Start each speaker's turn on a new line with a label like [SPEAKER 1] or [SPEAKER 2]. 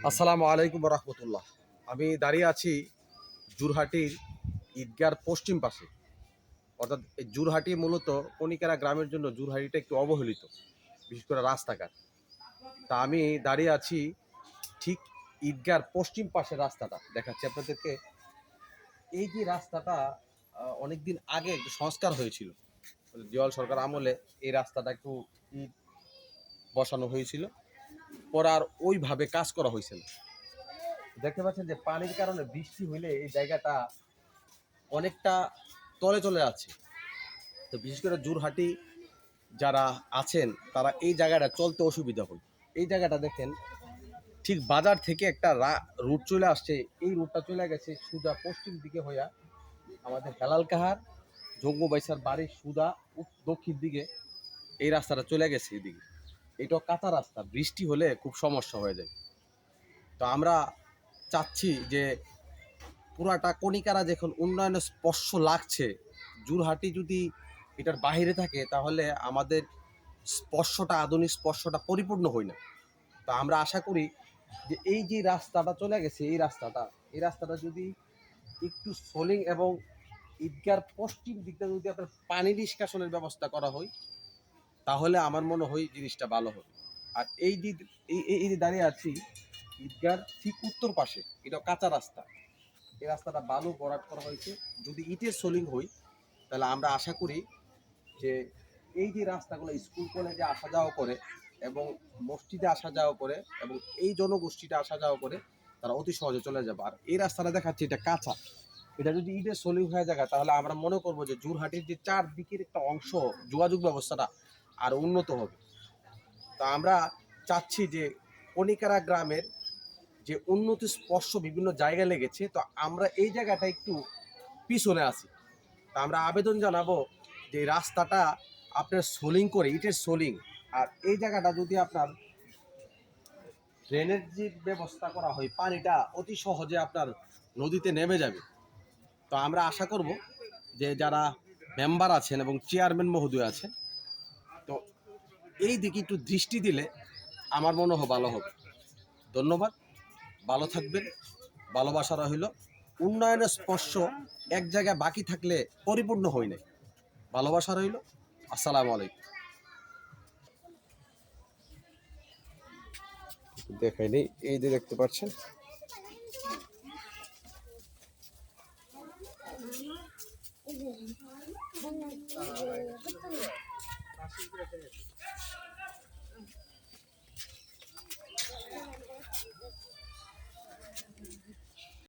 [SPEAKER 1] আসসালামু আলাইকুম রহমতুল্লাহ। আমি দাঁড়িয়ে আছি জুরহাটির ঈদগার পশ্চিম পাশে। অর্থাৎ এই জুরহাটি মূলত কণিকারা গ্রামের জন্য জুরহাটিটা একটু অবহেলিত, বিশেষ করে রাস্তাঘাট। তা আমি দাঁড়িয়ে আছি ঠিক ঈদগার পশ্চিম পাশের রাস্তাটা দেখাচ্ছি আপনাদেরকে। এই যে রাস্তাটা অনেকদিন আগে একটু সংস্কার হয়েছিল, দেওয়াল সরকার আমলে এই রাস্তাটা একটু ইট বসানো হয়েছিল, পরে আর ওইভাবে কাজ করা হয়েছিল। দেখতে পাচ্ছেন যে পানির কারণে বৃষ্টি হইলে এই জায়গাটা অনেকটা তলে চলে যাচ্ছে। তো বিশেষ করে জুরহাটি যারা আছেন তারা এই জায়গাটা চলতে অসুবিধা হয়। এই জায়গাটা দেখেন, ঠিক বাজার থেকে একটা রুট চলে আসছে, এই রুটটা চলে গেছে সুদা পশ্চিম দিকে হইয়া আমাদের হেলাল কাহার জঙ্গু বাইসার বাড়ির সুদা দক্ষিণ দিকে এই রাস্তাটা চলে গেছে এদিকে। এটা কাঁচা রাস্তা, বৃষ্টি হলে খুব সমস্যা হয়ে যায়। তো আমরা চাচ্ছি যে পুরাটা কণিকারা যখন উন্নয়নের স্পর্শ লাগছে, জুরহাটি যদি এটার বাহিরে থাকে তাহলে আমাদের স্পর্শটা, আধুনিক স্পর্শটা পরিপূর্ণ হয় না। তো আমরা আশা করি যে এই যে রাস্তাটা চলে গেছে, এই রাস্তাটা যদি একটু সোলিং এবং ঈদগার পশ্চিম দিকটা যদি আপনার পানি নিষ্কাশনের ব্যবস্থা করা হয় তাহলে আমার মনে হয় জিনিসটা ভালো হবে। আর এই দিক এই যে দাঁড়িয়ে আছি ঈদগার ঠিক উত্তর পাশে, এটা কাঁচা রাস্তা, এই রাস্তাটা বালু ভরাট করা হয়েছে। যদি ইটের সোলিং হই তাহলে আমরা আশা করি যে এই যে রাস্তাগুলো স্কুল কলেজে আসা যাওয়া করে এবং মসজিদে আসা যাওয়া করে এবং এই জনগোষ্ঠীটা আসা যাওয়া করে, তারা অতি সহজে চলে যাবে। আর এই রাস্তাটা দেখাচ্ছে এটা কাঁচা, এটা যদি ইটের সোলিং হয়ে যায় তাহলে আমরা মনে করবো যে জুরহাটির যে চারদিকের একটা অংশ, যোগাযোগ ব্যবস্থাটা আর উন্নত হবে। তা আমরা চাচ্ছি যে কণিকারা গ্রামের যে উন্নতি স্পর্শ বিভিন্ন জায়গায় লেগেছে, তো আমরা এই জায়গাটা একটু পিছনে আছি। তা আমরা আবেদন জানাবো যে রাস্তাটা আপনার সোলিং করে, ইটের সোলিং, আর এই জায়গাটা যদি আপনার ড্রেনেজ ব্যবস্থা করা হয়, পানিটা অতি সহজে আপনার নদীতে নেমে যাবে। তো আমরা আশা করব যে যারা মেম্বার আছেন এবং চেয়ারম্যান মহোদয় আছেন, তো এই দিকে একটু দৃষ্টি দিলে আমার মনে হয় ভালো হবে। ধন্যবাদ, ভালো থাকবেন, ভালোবাসা রইল। উন্নয়নের স্পর্শ এক জায়গায় বাকি থাকলে পরিপূর্ণ হয় না। ভালোবাসা রইল। আসসালামু আলাইকুম। দেখাইনি, এই যে দেখতে পাচ্ছেন।